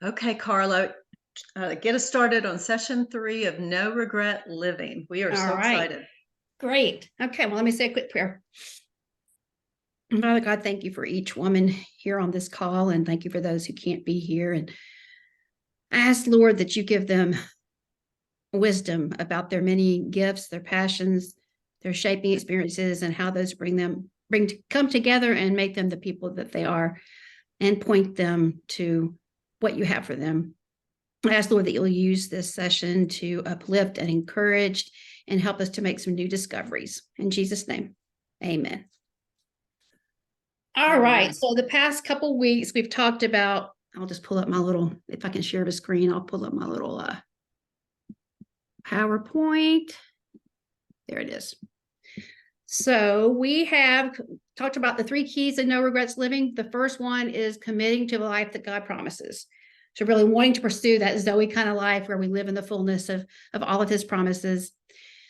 Okay, Carla, get us started on session 3 of No Regret Living. We are All so right. excited. Great. Okay, well, let me say a quick prayer. Father God, thank you for each woman here on this call, and thank you for those who can't be here. And I ask, Lord, that you give them wisdom about their many gifts, their passions, their shaping experiences, and how those come together and make them the people that they are, and point them to what you have for them. I ask, Lord, that you'll use this session to uplift and encourage and help us to make some new discoveries. In Jesus' name, amen. All right. So the past couple weeks, we've talked about, I'll just pull up my little, if I can share the screen, I'll pull up my little PowerPoint. There it is. So we have talked about the 3 keys of no regrets living. The first one is committing to the life that God promises. So really wanting to pursue that Zoe kind of life where we live in the fullness of all of his promises.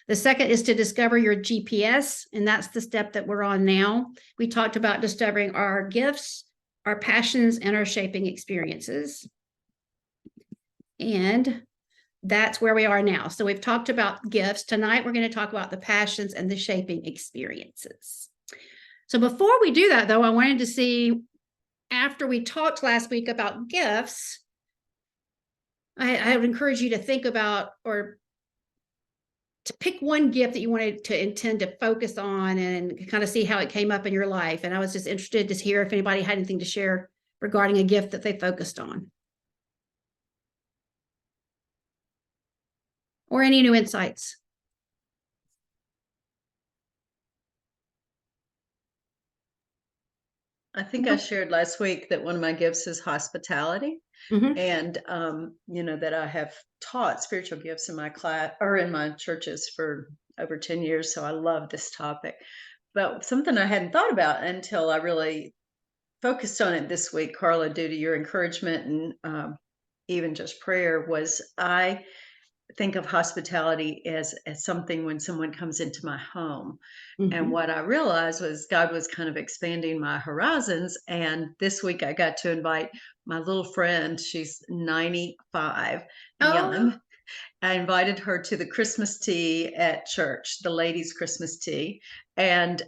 The second is to discover your GPS, and that's the step that we're on now. We talked about discovering our gifts, our passions, and our shaping experiences. And that's where we are now. So we've talked about gifts. Tonight, we're going to talk about the passions and the shaping experiences. So before we do that, though, I wanted to see, after we talked last week about gifts, I would encourage you to think about or to pick one gift that you wanted to intend to focus on and kind of see how it came up in your life. And I was just interested to hear if anybody had anything to share regarding a gift that they focused on. Or any new insights. I think I shared last week that one of my gifts is hospitality. And, that I have taught spiritual gifts in my class or in my churches for over 10 years. So I love this topic. But something I hadn't thought about until I really focused on it this week, Carla, due to your encouragement and even just prayer, was I think of hospitality as something when someone comes into my home. And what I realized was God was kind of expanding my horizons. And this week I got to invite my little friend. She's 95, young. I invited her to the Christmas tea at church, the ladies' Christmas tea. And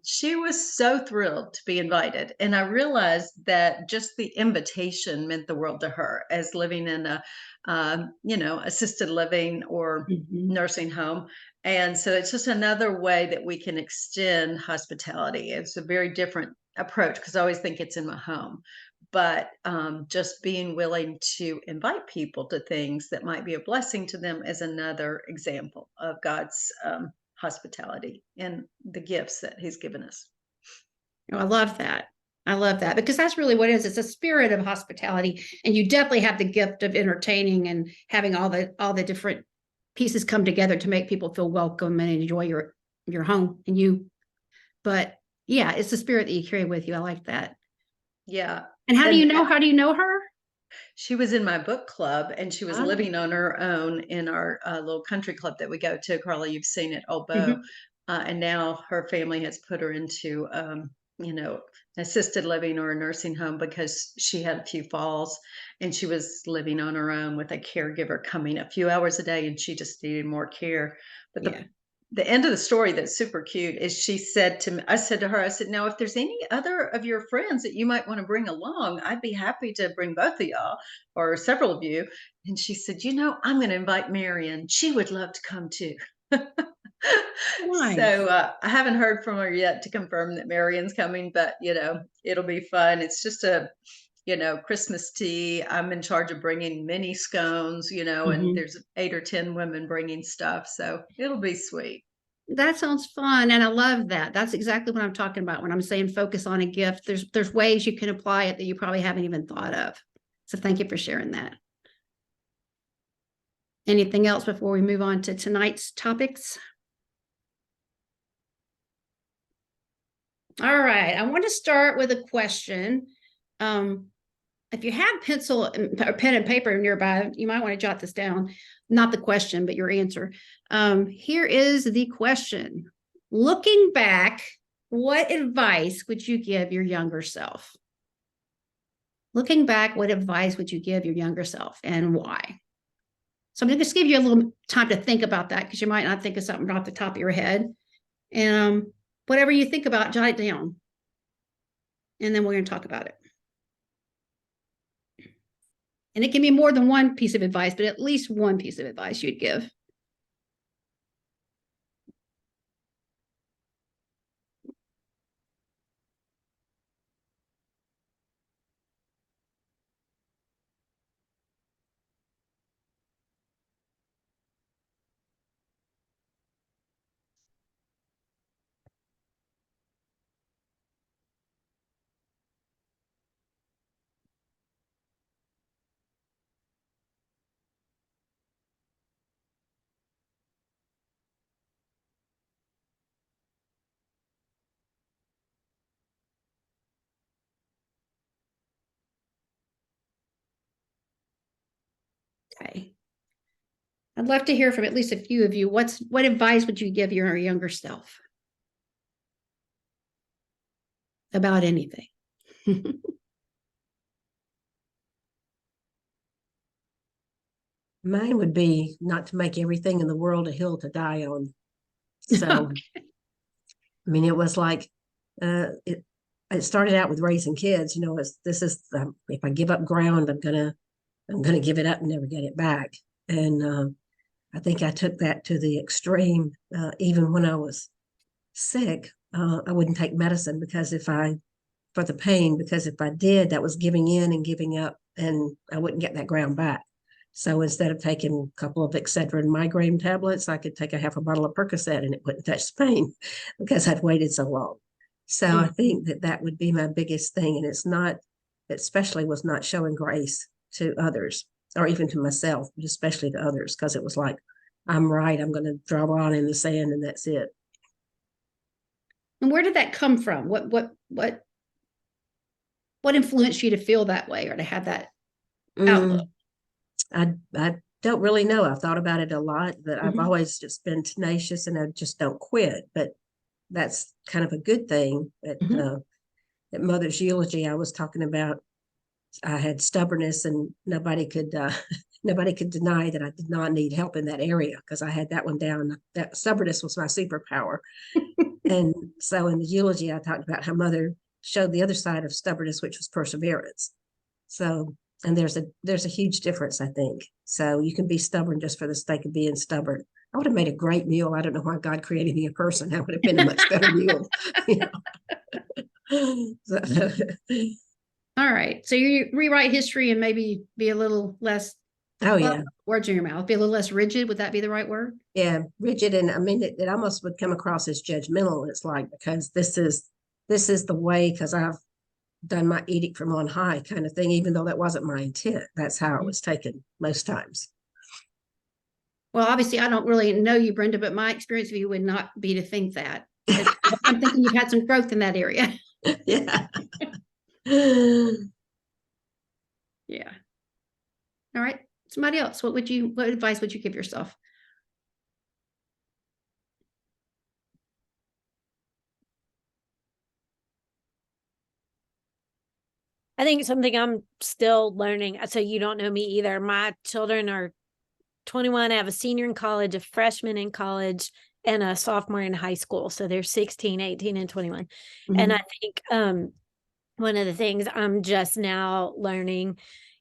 she was so thrilled to be invited. And I realized that just the invitation meant the world to her, as living in a, assisted living or nursing home. And so it's just another way that we can extend hospitality. It's a very different approach because I always think it's in my home. But just being willing to invite people to things that might be a blessing to them is another example of God's hospitality and the gifts that He's given us. Oh, I love that. I love that because that's really what it is. It's a spirit of hospitality, and you definitely have the gift of entertaining and having all the different pieces come together to make people feel welcome and enjoy your home and you. But yeah, it's the spirit that you carry with you. I like that. Yeah. And how do you know? And How do you know her? she was in my book club, and she was living on her own in our little country club that we go to. Carla, you've seen it, Old Beau. And now her family has put her into, assisted living or a nursing home because she had a few falls and she was living on her own with a caregiver coming a few hours a day, and she just needed more care. But the end of the story that's super cute is she said to me, I said to her, I said, now, if there's any other of your friends that you might want to bring along, I'd be happy to bring both of y'all or several of you. And she said, I'm going to invite Marion. She would love to come too. Nice. So I haven't heard from her yet to confirm that Marion's coming, but it'll be fun. It's just Christmas tea. I'm in charge of bringing mini scones, and there's 8 or 10 women bringing stuff. So it'll be sweet. That sounds fun. And I love that. That's exactly what I'm talking about when I'm saying focus on a gift. There's ways you can apply it that you probably haven't even thought of. So thank you for sharing that. Anything else before we move on to tonight's topics? All right. I want to start with a question. If you have pencil or pen and paper nearby, you might want to jot this down. Not the question, but your answer. Here is the question. Looking back, what advice would you give your younger self? Looking back, what advice would you give your younger self and why? So I'm going to just give you a little time to think about that because you might not think of something off the top of your head. And whatever you think about, jot it down. And then we're going to talk about it. And it can be more than one piece of advice, but at least one piece of advice you'd give. Okay. I'd love to hear from at least a few of you. What advice would you give your younger self about anything? Mine would be not to make everything in the world a hill to die on. So, Okay. I mean, it was like, it started out with raising kids, this is, if I give up ground, I'm gonna give it up and never get it back. And I think I took that to the extreme. Even when I was sick, I wouldn't take medicine for the pain, because if I did, that was giving in and giving up, and I wouldn't get that ground back. So instead of taking a couple of Excedrin migraine tablets, I could take a half a bottle of Percocet and it wouldn't touch the pain because I'd waited so long. So I think that would be my biggest thing. And it's not, especially was not showing grace to others or even to myself, but especially to others, because it was like, I'm right, I'm going to draw a line in the sand and that's it. And where did that come from? What influenced you to feel that way or to have that outlook? I don't really know. I've thought about it a lot, but I've always just been tenacious and I just don't quit. But that's kind of a good thing. At Mother's eulogy, I was talking about I had stubbornness, and nobody could deny that I did not need help in that area because I had that one down. That stubbornness was my superpower. And so in the eulogy, I talked about how Mother showed the other side of stubbornness, which was perseverance. So, and there's a huge difference, I think. So you can be stubborn just for the sake of being stubborn. I would have made a great meal. I don't know why God created me a person. That would have been a much better meal. So, All right. So you rewrite history and maybe be a little less, oh yeah, words in your mouth, be a little less rigid. Would that be the right word? yeah, rigid. And I mean, it almost would come across as judgmental. It's like, because this is the way, because I've done my edict from on high kind of thing, even though that wasn't my intent. That's how it was taken most times. Well, obviously, I don't really know you, Brenda, but my experience of you would not be to think that. I'm thinking you've had some growth in that area. Yeah. Yeah. All right. Somebody else. What advice would you give yourself? I think something I'm still learning. So you don't know me either. My children are 21. I have a senior in college, a freshman in college, and a sophomore in high school. So they're 16, 18, and 21. And I think one of the things I'm just now learning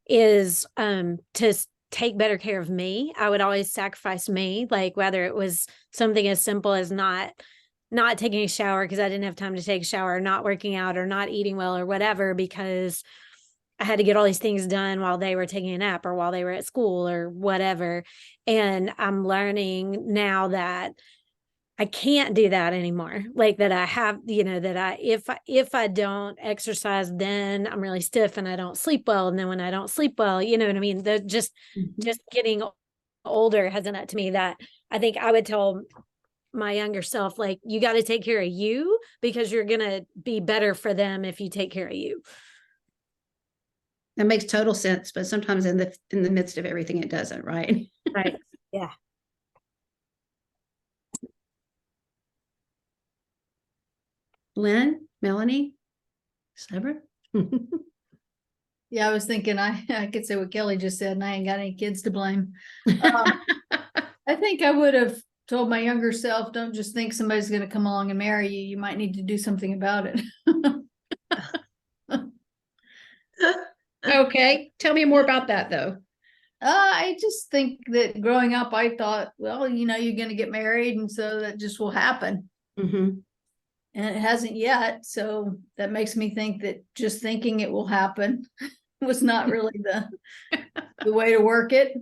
is to take better care of me. I would always sacrifice me, like whether it was something as simple as not taking a shower because I didn't have time to take a shower, or not working out, or not eating well, or whatever, because I had to get all these things done while they were taking a nap or while they were at school or whatever. And I'm learning now that I can't do that anymore. Like that I have, that if I don't exercise, then I'm really stiff and I don't sleep well. And then when I don't sleep well, you know what I mean? Just getting older has done that to me, that I think I would tell my younger self, like, you got to take care of you because you're going to be better for them if you take care of you. That makes total sense, but sometimes in the midst of everything, it doesn't, right? Right. Yeah. Lynn, Melanie, Sabra? Yeah, I was thinking I could say what Kelly just said, and I ain't got any kids to blame. I think I would have told my younger self, don't just think somebody's going to come along and marry you. You might need to do something about it. Okay, tell me more about that though. I just think that growing up, I thought, well, you're going to get married, and so that just will happen. Mm-hmm. And it hasn't yet. So that makes me think that just thinking it will happen was not really the way to work it.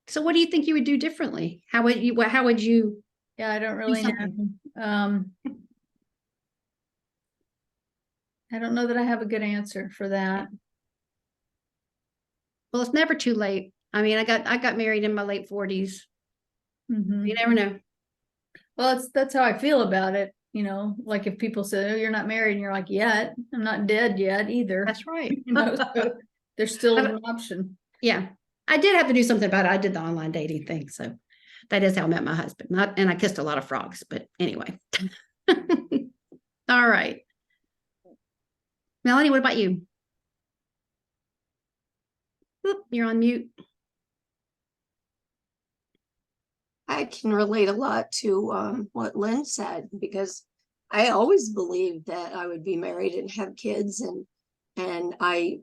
So what do you think you would do differently? How would you? Yeah, I don't really know. I don't know that I have a good answer for that. Well, it's never too late. I mean, I got married in my late 40s. Mm-hmm. You never know. Well, that's how I feel about it. Like if people say, "Oh, you're not married," and you're like, "Yet, I'm not dead yet either." That's right. So there's still an option. Yeah, I did have to do something about it. I did the online dating thing, so that is how I met my husband. And I kissed a lot of frogs, but anyway. All right, Melanie, what about you? Oop, you're on mute. I can relate a lot to what Lynn said, because I always believed that I would be married and have kids, and I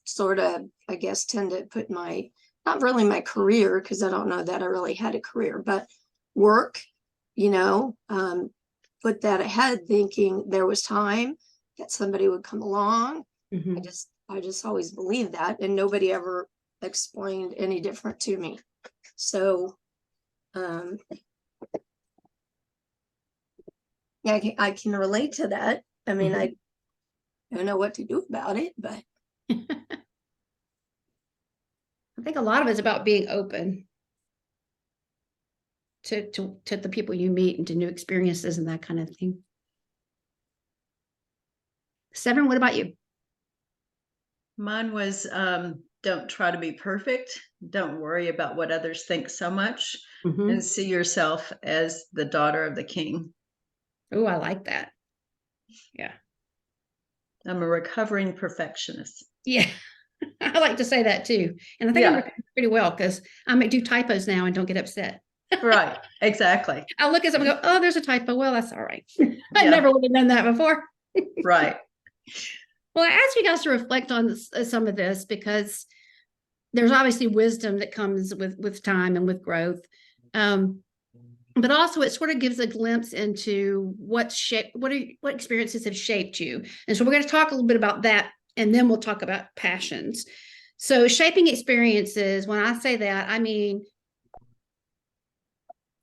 sort of, I guess, tend to put not really my career, because I don't know that I really had a career, but work, put that ahead, thinking there was time that somebody would come along. Mm-hmm. I just always believed that, and nobody ever explained any different to me. So yeah, I can relate to that. I mean, I don't know what to do about it, but I think a lot of it's about being open to the people you meet and to new experiences and that kind of thing. Seven, what about you? Mine was don't try to be perfect. Don't worry about what others think so much, and see yourself as the daughter of the king. Oh, I like that. Yeah. I'm a recovering perfectionist. Yeah. I like to say that too. And I think I'm recovering pretty well, because I might do typos now and don't get upset. Right. Exactly. I'll look at something and go, oh, there's a typo. Well, that's all right. I never would have done that before. Right. Well, I asked you guys to reflect on some of this, because there's obviously wisdom that comes with time and with growth. But also it sort of gives a glimpse into what experiences have shaped you. And so we're going to talk a little bit about that, and then we'll talk about passions. So shaping experiences, when I say that, I mean,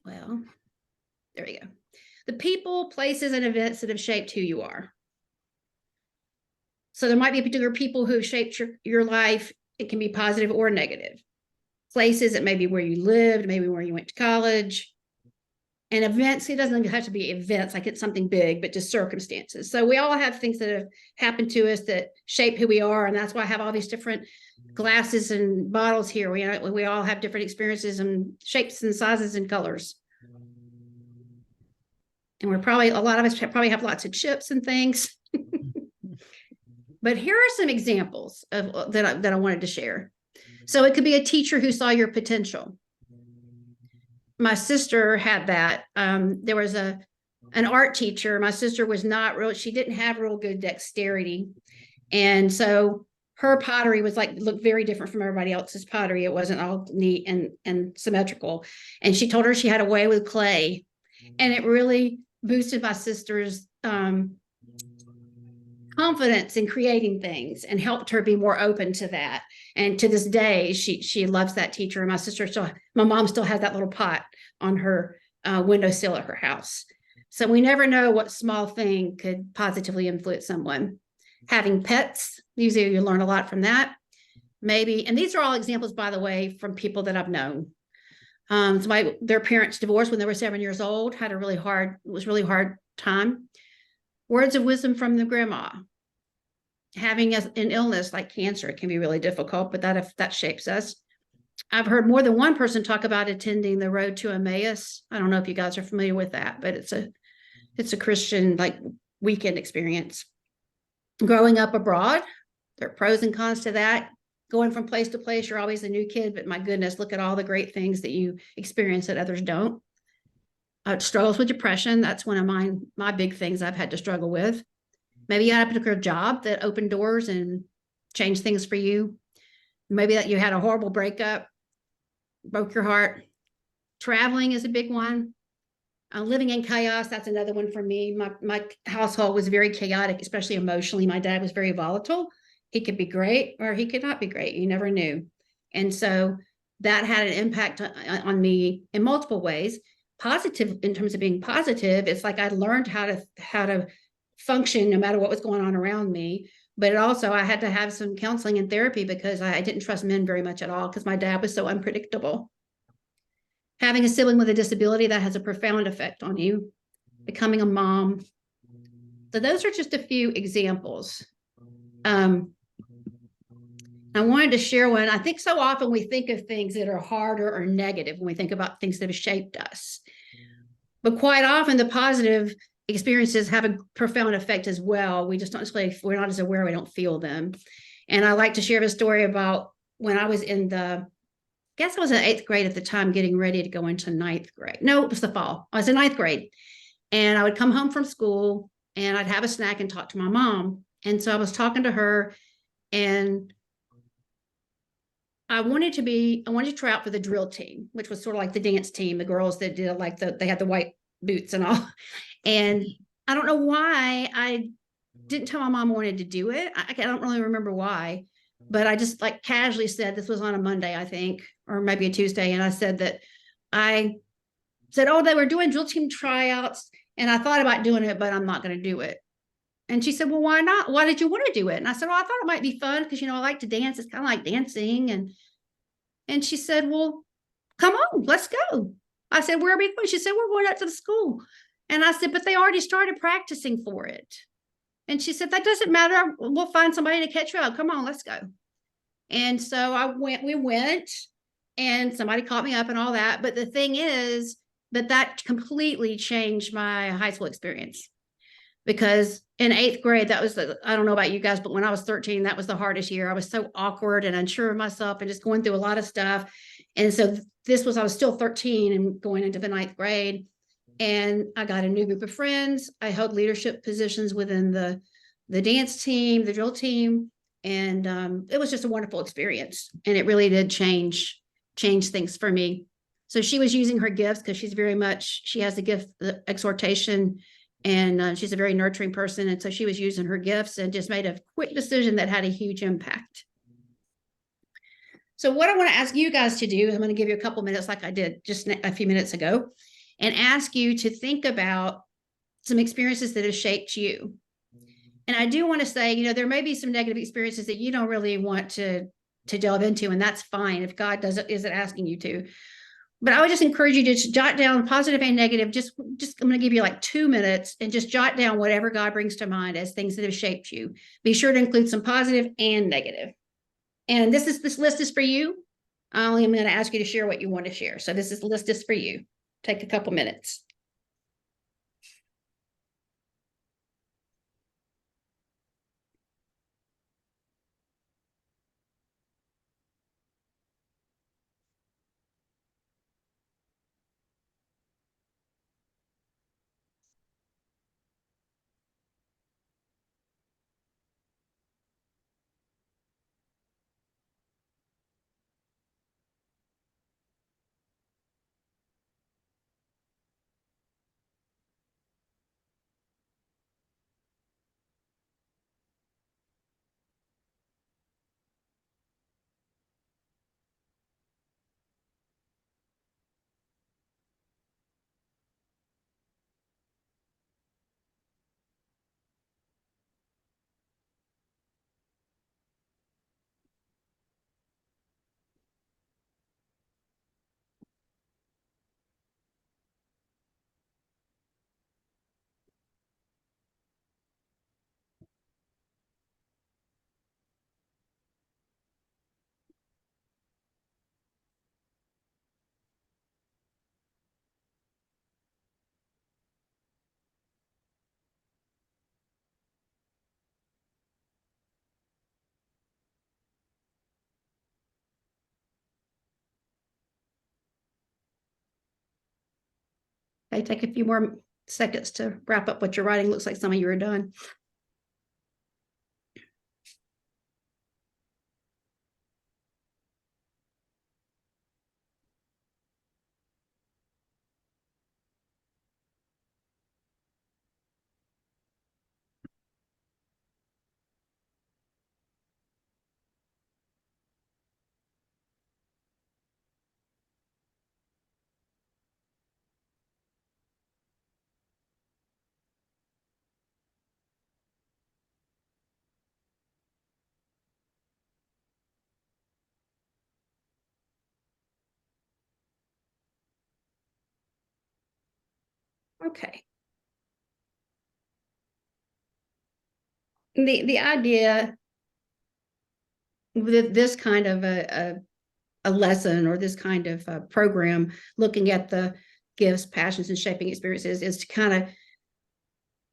well, there we go. The people, places, and events that have shaped who you are. So there might be particular people who have shaped your life. It can be positive or negative. Places, it may be where you lived, maybe where you went to college. And events, it doesn't have to be events like it's something big, but just circumstances. So we all have things that have happened to us that shape who we are. And that's why I have all these different glasses and bottles here. We all have different experiences and shapes and sizes and colors. And a lot of us probably have lots of chips and things. But here are some examples of that I wanted to share. So it could be a teacher who saw your potential. My sister had that. There was an art teacher. My sister was she didn't have real good dexterity. And so her pottery looked very different from everybody else's pottery. It wasn't all neat and symmetrical. And she told her she had a way with clay. And it really boosted my sister's confidence in creating things and helped her be more open to that. And to this day, she loves that teacher. And my mom still has that little pot on her windowsill at her house. So we never know what small thing could positively influence someone. Having pets, usually you learn a lot from that. Maybe, and these are all examples, by the way, from people that I've known. Their parents divorced when they were 7 years old, it was really hard time. Words of wisdom from the grandma. Having an illness like cancer can be really difficult, but that shapes us. I've heard more than one person talk about attending the Road to Emmaus. I don't know if you guys are familiar with that, but it's a Christian weekend experience. Growing up abroad, there are pros and cons to that. Going from place to place, you're always a new kid, but my goodness, look at all the great things that you experience that others don't. Struggles with depression, that's one of my big things I've had to struggle with. Maybe you had a particular job that opened doors and changed things for you. Maybe that you had a horrible breakup, broke your heart. Traveling is a big one. Living in chaos, that's another one for me. My household was very chaotic, especially emotionally. My dad was very volatile. He could be great or he could not be great. You never knew. And so that had an impact on me in multiple ways. Positive in terms of being positive, it's like I learned how to function no matter what was going on around me. But also I had to have some counseling and therapy because I didn't trust men very much at all because my dad was so unpredictable. Having a sibling with a disability, that has a profound effect on you. Becoming a mom. So those are just a few examples. I wanted to share one. I think so often we think of things that are harder or negative when we think about things that have shaped us. But quite often the positive experiences have a profound effect as well. We just don't necessarily, we're not as aware, we don't feel them. And I like to share a story about when I was I guess I was in 8th grade at the time, getting ready to go into 9th grade. No, it was the fall. I was in 9th grade. And I would come home from school and I'd have a snack and talk to my mom. And so I was talking to her and I wanted to try out for the drill team, which was sort of like the dance team, the girls that did like they had the white boots and all. And I don't know why I didn't tell my mom I wanted to do it. I don't really remember why, but I just like casually said, this was on a Monday, I think, or maybe a Tuesday. And I said, oh, they were doing drill team tryouts. And I thought about doing it, but I'm not going to do it. And she said, well, why not? Why did you want to do it? And I said, well, I thought it might be fun because, I like to dance. It's kind of like dancing. And she said, well, come on, let's go. I said, where are we going? She said, we're going up to the school. And I said, but they already started practicing for it. And she said, that doesn't matter. We'll find somebody to catch you up. Come on, let's go. And so we went and somebody caught me up and all that. But the thing is that completely changed my high school experience. Because in 8th grade, I don't know about you guys, but when I was 13, that was the hardest year. I was so awkward and unsure of myself and just going through a lot of stuff. And so I was still 13 and going into the 9th grade. And I got a new group of friends. I held leadership positions within the dance team, the drill team. And it was just a wonderful experience. And it really did change things for me. So she was using her gifts because she has the gift, the exhortation, and she's a very nurturing person. And so she was using her gifts and just made a quick decision that had a huge impact. So what I want to ask you guys to do, I'm going to give you a couple minutes like I did just a few minutes ago, and ask you to think about some experiences that have shaped you. And I do want to say, there may be some negative experiences that you don't really want to delve into, and that's fine if God isn't asking you to. But I would just encourage you to just jot down positive and negative. Just I'm going to give you like 2 minutes and just jot down whatever God brings to mind as things that have shaped you. Be sure to include some positive and negative. And this list is for you. I only am going to ask you to share what you want to share. So this list is for you. Take a couple minutes. Okay, take a few more seconds to wrap up what you're writing. Looks like some of you are done. Okay. The idea with this kind of a lesson or this kind of a program, looking at the gifts, passions, and shaping experiences, is to kind of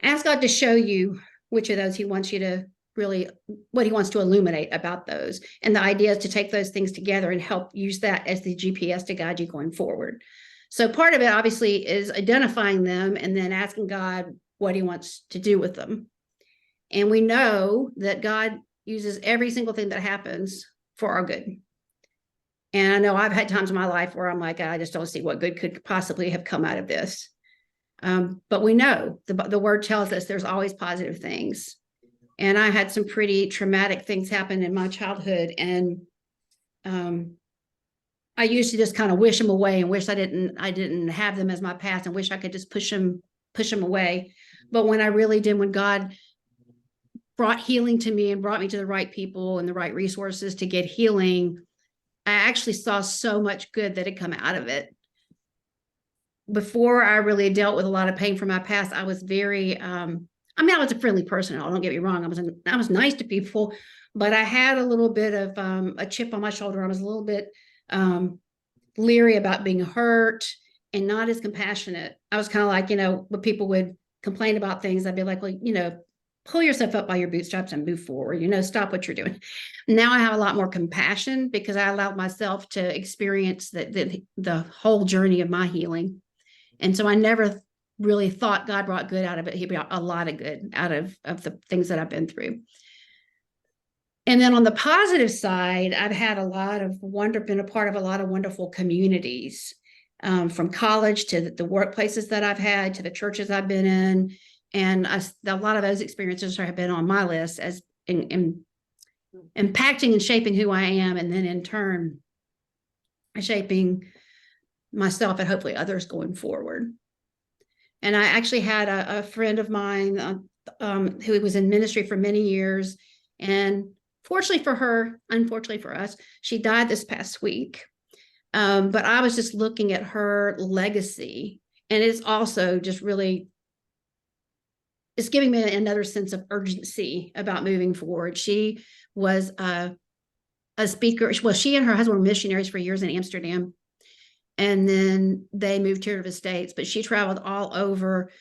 ask God to show you which of those he wants you to really, what he wants to illuminate about those. And the idea is to take those things together and help use that as the GPS to guide you going forward. So part of it obviously is identifying them and then asking God what he wants to do with them. And we know that God uses every single thing that happens for our good. And I know I've had times in my life where I'm like, I just don't see what good could possibly have come out of this. But we know the word tells us there's always positive things. And I had some pretty traumatic things happen in my childhood. And I used to just kind of wish them away and wish I didn't have them as my past and wish I could just push them away. But when I really did, when God brought healing to me and brought me to the right people and the right resources to get healing, I actually saw so much good that had come out of it. Before I really dealt with a lot of pain from my past, I was very, I was a friendly person. Don't get me wrong. I was nice to people, but I had a little bit of a chip on my shoulder. I was a little bit leery about being hurt and not as compassionate. I was kind of like, when people would complain about things, I'd be like, well, pull yourself up by your bootstraps and move forward, stop what you're doing. Now I have a lot more compassion because I allowed myself to experience the whole journey of my healing. And so I never really thought God brought good out of it. He brought a lot of good out of the things that I've been through. And then on the positive side, I've had been a part of a lot of wonderful communities, from college to the workplaces that I've had, to the churches I've been in. And a lot of those experiences have been on my list as in impacting and shaping who I am, and then in turn, shaping myself and hopefully others going forward. And I actually had a friend of mine who was in ministry for many years. And fortunately for her, unfortunately for us, she died this past week. But I was just looking at her legacy, and it's also just really, it's giving me another sense of urgency about moving forward. She was a speaker. Well, she and her husband were missionaries for years in Amsterdam. And then they moved here to the States, but she traveled all over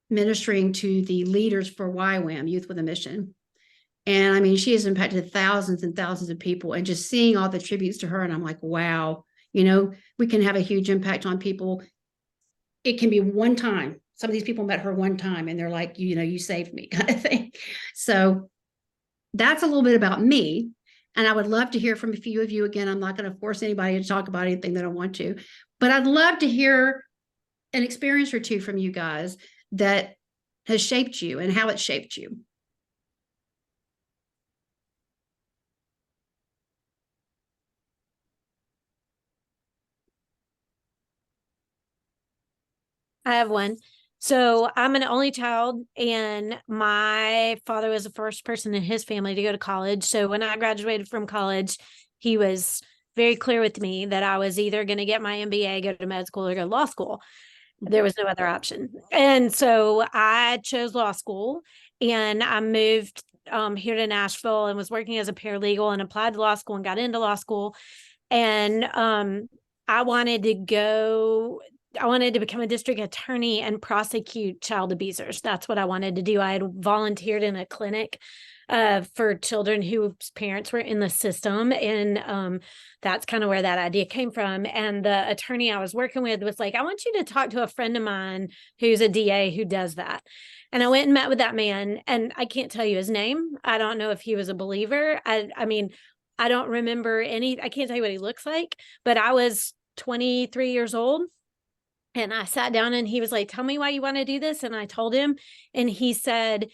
ministering to the leaders for YWAM, Youth with a Mission. And she has impacted thousands and thousands of people, and just seeing all the tributes to her. And I'm like, wow, we can have a huge impact on people. It can be one time. Some of these people met her one time and they're like, you saved me, kind of thing. So that's a little bit about me. And I would love to hear from a few of you. Again, I'm not going to force anybody to talk about anything they don't want to, but I'd love to hear an experience or two from you guys that has shaped you and how it shaped you. I have one. So I'm an only child, and my father was the first person in his family to go to college. So when I graduated from college, he was very clear with me that I was either going to get my MBA, go to med school, or go to law school. There was no other option. And so I chose law school, and I moved here to Nashville and was working as a paralegal and applied to law school and got into law school. And I wanted to go I wanted to become a district attorney and prosecute child abusers. That's what I wanted to do. I had volunteered in a clinic for children whose parents were in the system. And that's kind of where that idea came from. And the attorney I was working with was like, I want you to talk to a friend of mine who's a DA who does that. And I went and met with that man, and I can't tell you his name. I don't know if he was a believer. I mean, I don't remember I can't tell you what he looks like, but I was 23 years old. And I sat down and he was like, tell me why you want to do this. And I told him, and he said,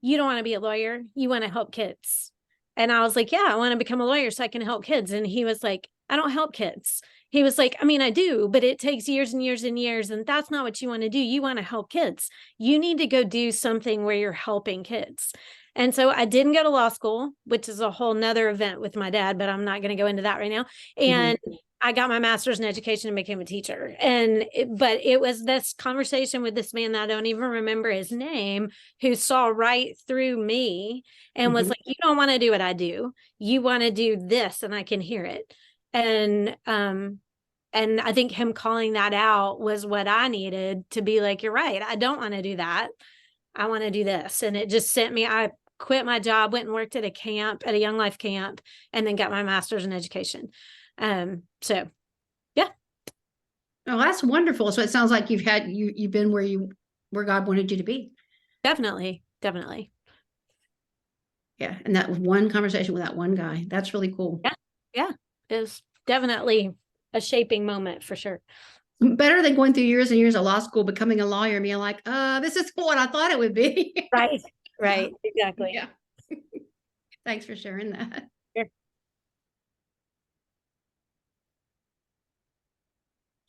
you don't want to be a lawyer. You want to help kids. And I was like, yeah, I want to become a lawyer so I can help kids. And he was like, I don't help kids. He was like, I mean, I do, but it takes years and years and years. And that's not what you want to do. You want to help kids. You need to go do something where you're helping kids. And so I didn't go to law school, which is a whole nother event with my dad, but I'm not going to go into that right now. And I got my master's in education and became a teacher. But it was this conversation with this man that I don't even remember his name, who saw right through me and was like, you don't want to do what I do. You want to do this, and I can hear it. And I think him calling that out was what I needed to be like, you're right. I don't want to do that. I want to do this. And it just sent me, I quit my job, went and worked at a Young Life camp, and then got my master's in education. So yeah. Oh, that's wonderful. So it sounds like you've been where God wanted you to be. Definitely. Yeah. And that one conversation with that one guy, that's really cool. Yeah. It was definitely a shaping moment for sure. Better than going through years and years of law school, becoming a lawyer, and being like, this is what I thought it would be. Right. Exactly. Yeah. Thanks for sharing that. Sure.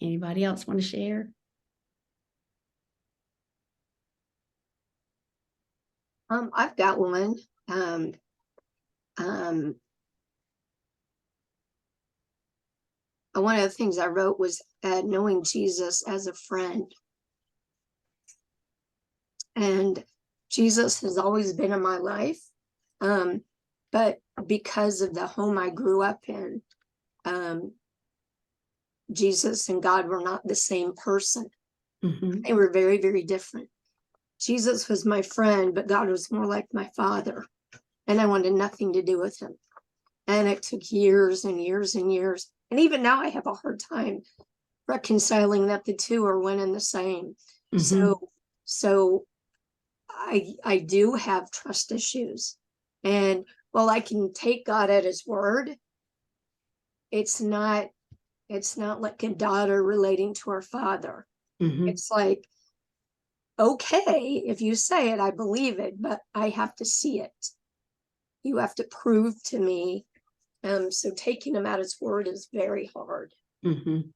Anybody else want to share? I've got one. One of the things I wrote was knowing Jesus as a friend. And Jesus has always been in my life. But because of the home I grew up in, Jesus and God were not the same person. They were very, very different. Jesus was my friend, but God was more like my father. And I wanted nothing to do with him. And it took years and years and years. And even now I have a hard time reconciling that the two are one and the same. So I do have trust issues. And while I can take God at his word, it's not like a daughter relating to her father. It's like, okay, if you say it, I believe it, but I have to see it. You have to prove to me. So taking him at his word is very hard. And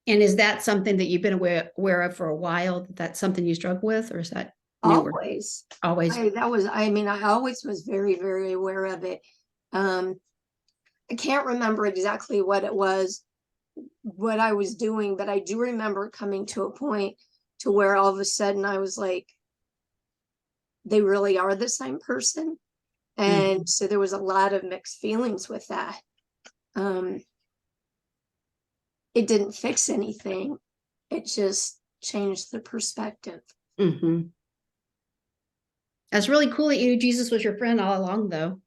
is that something that you've been aware of for a while? That's something you struggle with, or is that newer? Always. I always was very, very aware of it. I can't remember exactly what it was, what I was doing, but I do remember coming to a point to where all of a sudden I was like, they really are the same person. And so there was a lot of mixed feelings with that. It didn't fix anything. It just changed the perspective. That's really cool that you knew Jesus was your friend all along, though.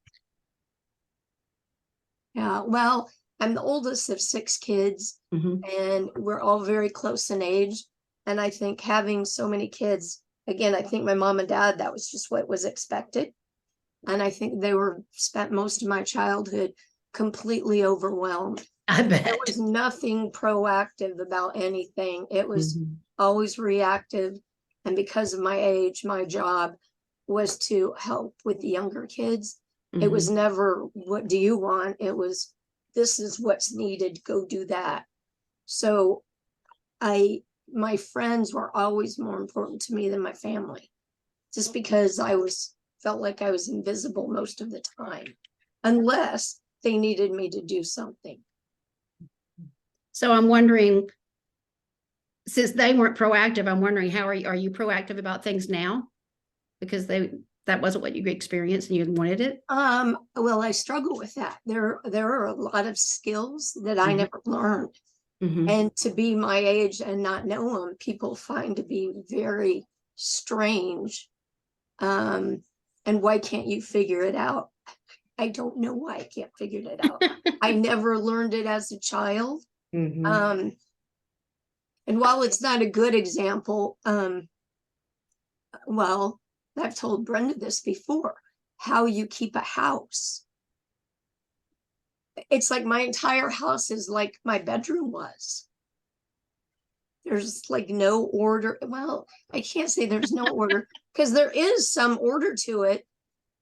Yeah, well, I'm the oldest of 6 kids, and we're all very close in age. And I think having so many kids, again, I think my mom and dad, that was just what was expected. And I think they spent most of my childhood completely overwhelmed. I bet. There was nothing proactive about anything. It was always reactive. And because of my age, my job was to help with the younger kids. It was never, what do you want? It was, this is what's needed. Go do that. So my friends were always more important to me than my family, just because felt like I was invisible most of the time, unless they needed me to do something. So I'm wondering, since they weren't proactive, I'm wondering, how are you proactive about things now? Because That wasn't what you experienced and you wanted it? Well, I struggle with that. There are a lot of skills that I Mhm. never learned. Mhm. And to be my age and not know them, people find to be very strange. And why can't you figure it out? I don't know why I can't figure it out. I never learned it as a child. Mhm. And while it's not a good example, well, I've told Brenda this before, how you keep a house. It's like my entire house is like my bedroom was. There's like no order. Well, I can't say there's no order because there is some order to it,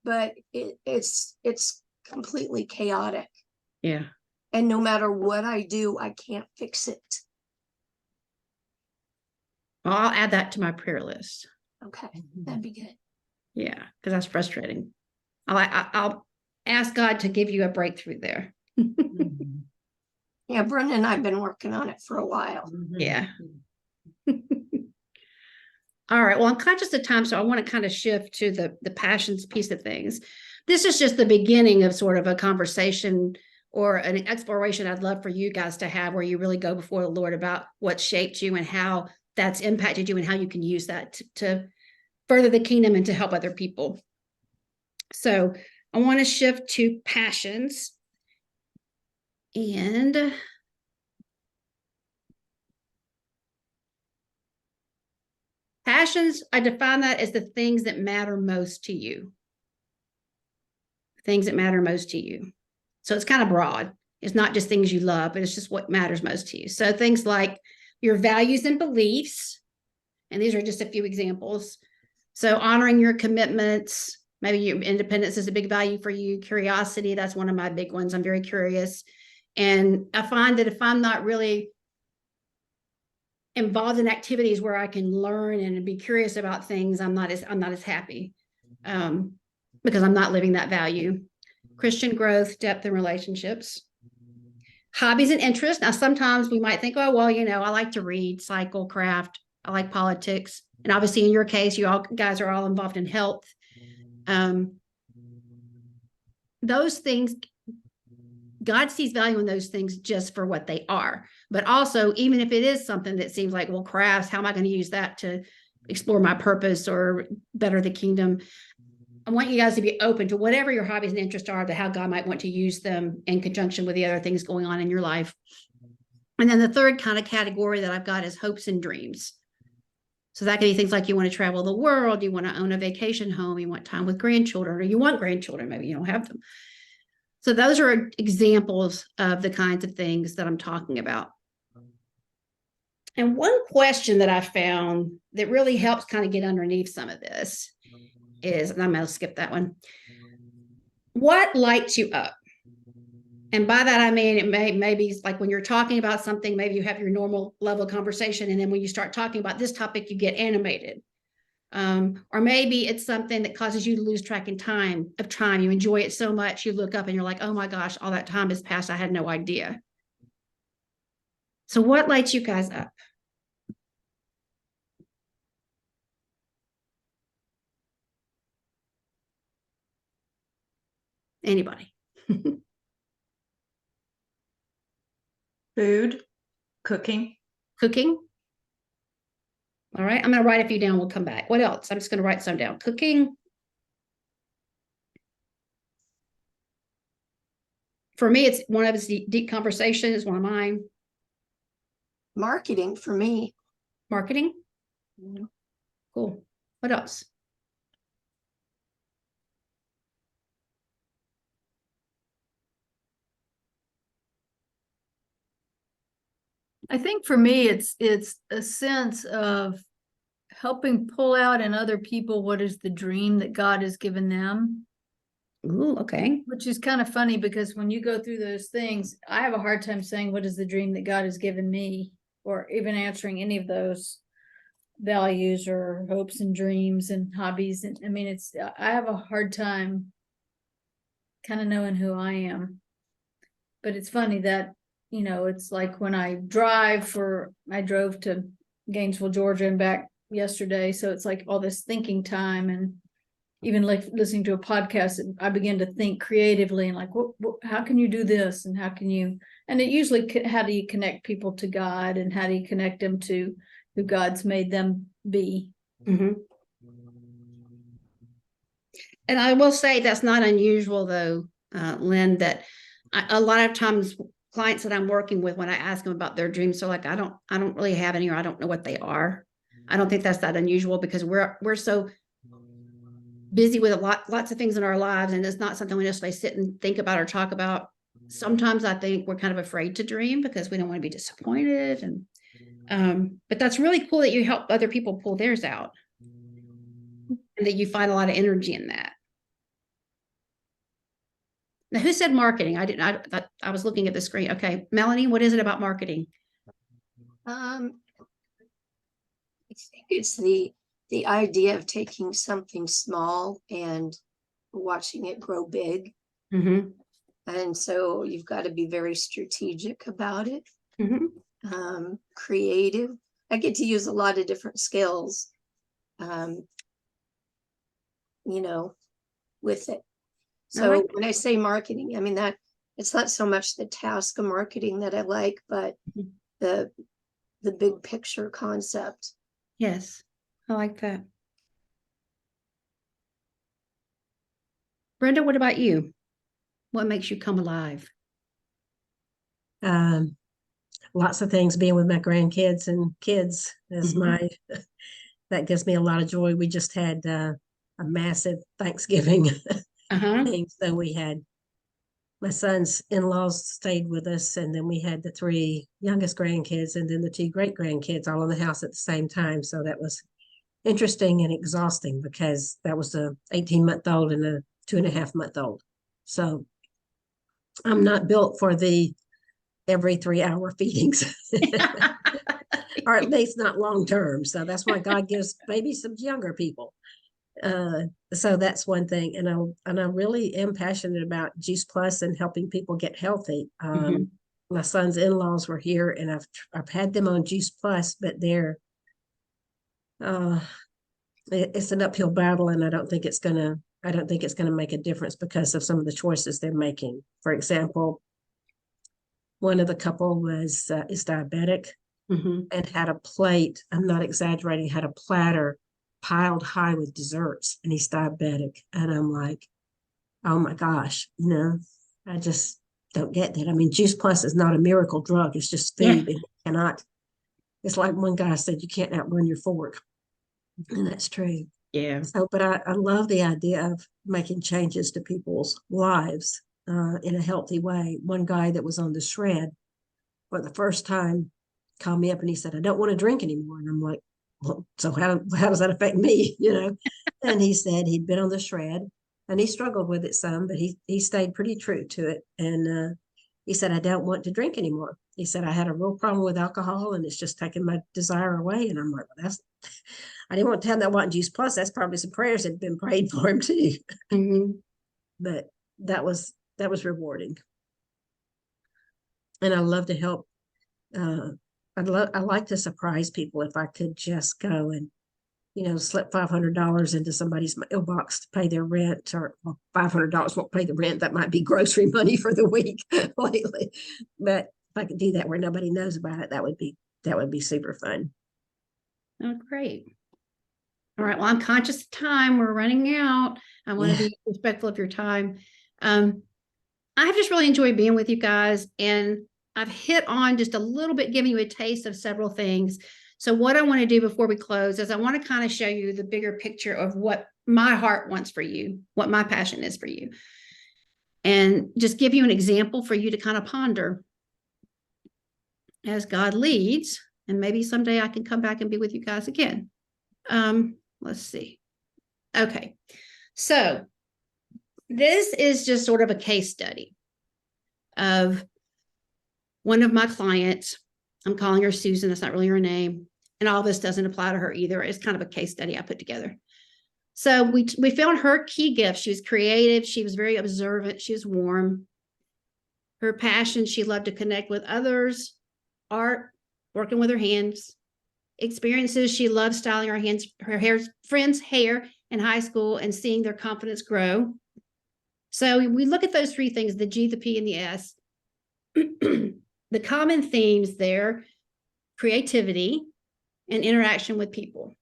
but it's completely chaotic. Yeah. And no matter what I do, I can't fix it. Well, I'll add that to my prayer list. Okay, that'd be good. Yeah, because that's frustrating. I'll ask God to give you a breakthrough there. Yeah, Brenda and I've been working on it for a while. Yeah. All right. Well, I'm conscious of time, so I want to kind of shift to the passions piece of things. This is just the beginning of sort of a conversation or an exploration I'd love for you guys to have where you really go before the Lord about what shaped you and how that's impacted you and how you can use that to further the kingdom and to help other people. So I want to shift to passions. And passions, I define that as the things that matter most to you. Things that matter most to you. So it's kind of broad. It's not just things you love, but it's just what matters most to you. So things like your values and beliefs, and these are just a few examples. So honoring your commitments, maybe your independence is a big value for you. Curiosity, that's one of my big ones. I'm very curious. And I find that if I'm not really involved in activities where I can learn and be curious about things, I'm not as happy because I'm not living that value. Christian growth, depth, and relationships. Hobbies and interests. Now, sometimes we might think, oh, well, I like to read, cycle, craft. I like politics. And obviously, in your case, you all guys are all involved in health. Those things, God sees value in those things just for what they are. But also, even if it is something that seems like, well, crafts, how am I going to use that to explore my purpose or better the kingdom? I want you guys to be open to whatever your hobbies and interests are, to how God might want to use them in conjunction with the other things going on in your life. And then the third kind of category that I've got is hopes and dreams. So that could be things like you want to travel the world, you want to own a vacation home, you want time with grandchildren, or you want grandchildren, maybe you don't have them. So those are examples of the kinds of things that I'm talking about. And one question that I found that really helps kind of get underneath some of this is, and I'm going to skip that one. What lights you up? And by that, I mean, it maybe like when you're talking about something, maybe you have your normal level of conversation. And then when you start talking about this topic, you get animated. Or maybe it's something that causes you to lose track of time. You enjoy it so much, you look up and you're like, oh my gosh, all that time has passed. I had no idea. So what lights you guys up? Anybody? Food, cooking. Cooking. All right, I'm going to write a few down. We'll come back. What else? I'm just going to write some down. Cooking. For me, it's one of its deep conversation is one of mine. Marketing for me. Marketing. Cool. What else? I think for me, it's a sense of helping pull out in other people what is the dream that God has given them. Ooh, okay. Which is kind of funny because when you go through those things, I have a hard time saying what is the dream that God has given me, or even answering any of those values or hopes and dreams and hobbies. And I mean, I have a hard time kind of knowing who I am. But it's funny that, it's like when I drove to Gainesville, Georgia and back yesterday. So it's like all this thinking time, and even like listening to a podcast, I begin to think creatively and like, how can you do this? And how can you, and it usually, how do you connect people to God, and how do you connect them to who God's made them be? Mhm. And I will say that's not unusual though, Lynn, that a lot of times clients that I'm working with, when I ask them about their dreams, they're like, I don't really have any, or I don't know what they are. I don't think that's that unusual, because we're so busy with lots of things in our lives, and it's not something we necessarily sit and think about or talk about. Sometimes I think we're kind of afraid to dream because we don't want to be disappointed. And but that's really cool that you help other people pull theirs out, and that you find a lot of energy in that. Now, who said marketing? I didn't. I was looking at the screen. Okay, Melanie, what is it about marketing? I think it's the idea of taking something small and watching it grow big. Mm-hmm. And so you've got to be very strategic about it. Mm-hmm. Creative. I get to use a lot of different skills, with it. So when I say marketing, I mean that it's not so much the task of marketing that I like, but the big picture concept. Yes, I like that. Brenda, what about you? What makes you come alive? Lots of things. Being with my grandkids and kids is that gives me a lot of joy. We just had a massive Thanksgiving thing. So we had my son's in-laws stayed with us, and then we had the 3 youngest grandkids and then the 2 great grandkids all in the house at the same time. So that was interesting and exhausting, because that was a 18-month-old and a 2.5-month-old. So I'm not built for the every 3-hour feedings, or at least not long term. So that's why God gives babies some younger people. So that's one thing, and I really am passionate about Juice Plus and helping people get healthy. My son's in-laws were here, and I've had them on Juice Plus, but it's an uphill battle, and I don't think it's gonna make a difference because of some of the choices they're making. For example, one of the couple is diabetic, and had a plate, I'm not exaggerating, had a platter piled high with desserts, and he's diabetic. And I'm like, oh my gosh, I just don't get that. I mean, Juice Plus is not a miracle drug. It's just food. Yeah. It's like one guy said, you can't outrun your fork. And that's true. Yeah. So, but I love the idea of making changes to people's lives in a healthy way. One guy that was on the shred for the first time called me up and he said, I don't want to drink anymore. And I'm like, well, so how does that affect me? And he said he'd been on the shred and he struggled with it some, but he stayed pretty true to it. And he said, I don't want to drink anymore. He said, I had a real problem with alcohol and it's just taking my desire away. And I'm like, well, I didn't want to tell him that I want Juice Plus. That's probably some prayers that had been prayed for him too. But that was rewarding. And I love to help. I like to surprise people. If I could just go and, slip $500 into somebody's mailbox to pay their rent, or well, $500 won't pay the rent. That might be grocery money for the week lately. But if I could do that where nobody knows about it, that would be super fun. Oh, great. All right. Well, I'm conscious of time. We're running out. I want to be respectful of your time. I've just really enjoyed being with you guys, and I've hit on just a little bit, giving you a taste of several things. So what I want to do before we close is I want to kind of show you the bigger picture of what my heart wants for you, what my passion is for you, and just give you an example for you to kind of ponder as God leads. And maybe someday I can come back and be with you guys again. Let's see. Okay. So this is just sort of a case study of one of my clients. I'm calling her Susan. That's not really her name. And all this doesn't apply to her either. It's kind of a case study I put together. So we found her key gift. She was creative. She was very observant. She was warm. Her passion, she loved to connect with others, art, working with her hands, experiences. She loved styling her friends' hair in high school and seeing their confidence grow. So we look at those three things, the G, the P, and the S. The common themes there: creativity and interaction with people.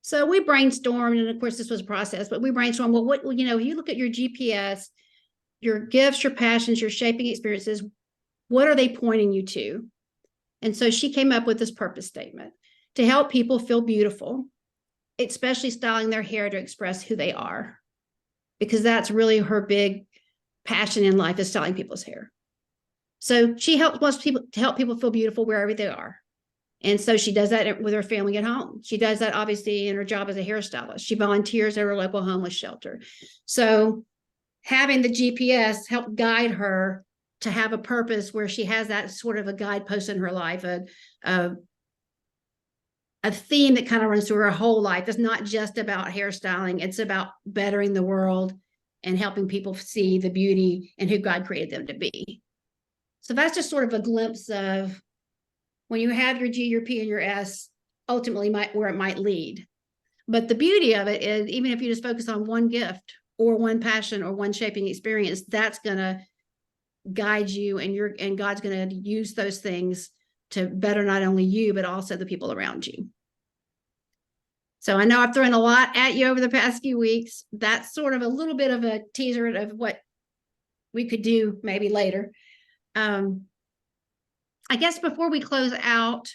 So we brainstormed, and of course this was a process, but we brainstormed, well, what, you know, you look at your GPS, your gifts, your passions, your shaping experiences, what are they pointing you to? And so she came up with this purpose statement: to help people feel beautiful, especially styling their hair to express who they are, because that's really her big passion in life, is styling people's hair. So she wants people to help people feel beautiful wherever they are. And so she does that with her family at home. She does that obviously in her job as a hairstylist. She volunteers at her local homeless shelter. So having the GPS help guide her to have a purpose where she has that sort of a guidepost in her life, a theme that kind of runs through her whole life. It's not just about hairstyling. It's about bettering the world and helping people see the beauty and who God created them to be. So that's just sort of a glimpse of when you have your G, your P, and your S, ultimately where it might lead. But the beauty of it is, even if you just focus on one gift or one passion or one shaping experience, that's going to guide you, and God's going to use those things to better not only you, but also the people around you. So I know I've thrown a lot at you over the past few weeks. That's sort of a little bit of a teaser of what we could do maybe later. I guess before we close out,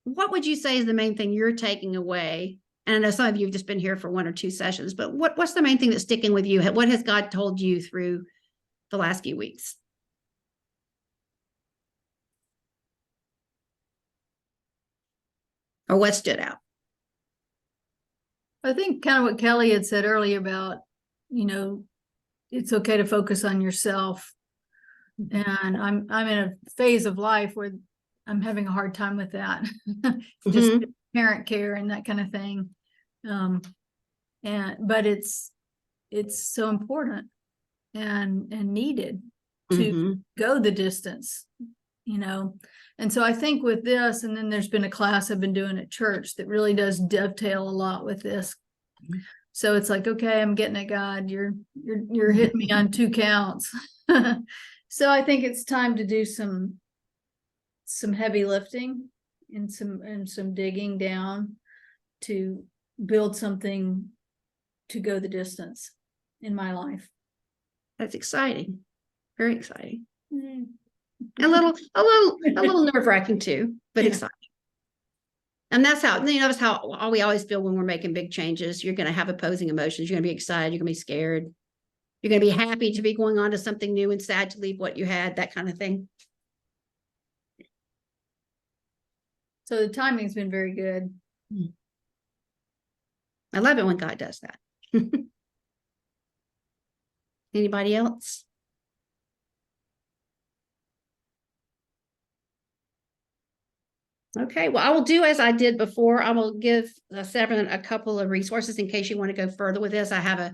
what would you say is the main thing you're taking away? And I know some of you have just been here for 1 or 2 sessions, but what's the main thing that's sticking with you? What has God told you through the last few weeks? Or what stood out? I think kind of what Kelly had said earlier about, you know, it's okay to focus on yourself. And I'm in a phase of life where I'm having a hard time with that. Just parent care and that kind of thing. But it's so important and needed to go the distance, you know. And so I think with this, and then there's been a class I've been doing at church that really does dovetail a lot with this. So it's like, okay, I'm getting it, God. You're hitting me on 2 counts. So I think it's time to do some heavy lifting and some digging down to build something to go the distance in my life. That's exciting. Very exciting. A little nerve-wracking too, but exciting. And that's how, you know, that's how we always feel when we're making big changes. You're going to have opposing emotions. You're going to be excited. You're going to be scared. You're going to be happy to be going on to something new and sad to leave what you had, that kind of thing. So the timing's been very good. I love it when God does that. Anybody else? Okay, well, I will do as I did before. I will give Severin a couple of resources in case you want to go further with this. I have a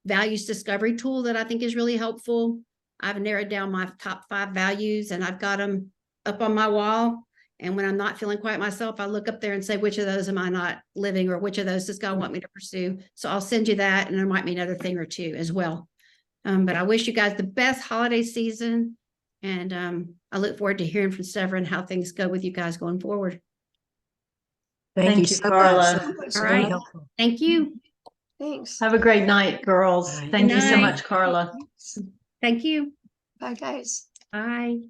values discovery tool that I think is really helpful. I've narrowed down my top 5 values and I've got them up on my wall. And when I'm not feeling quite myself, I look up there and say, which of those am I not living, or which of those does God want me to pursue? So I'll send you that, and there might be another thing or two as well. But I wish you guys the best holiday season. And I look forward to hearing from Severin how things go with you guys going forward. Thank you so Carla. much. All Very right. helpful. Thank you. Thanks. Have a great night, girls. All right. Thank Good you so night. much, Carla. Thank you. Bye, guys. Bye.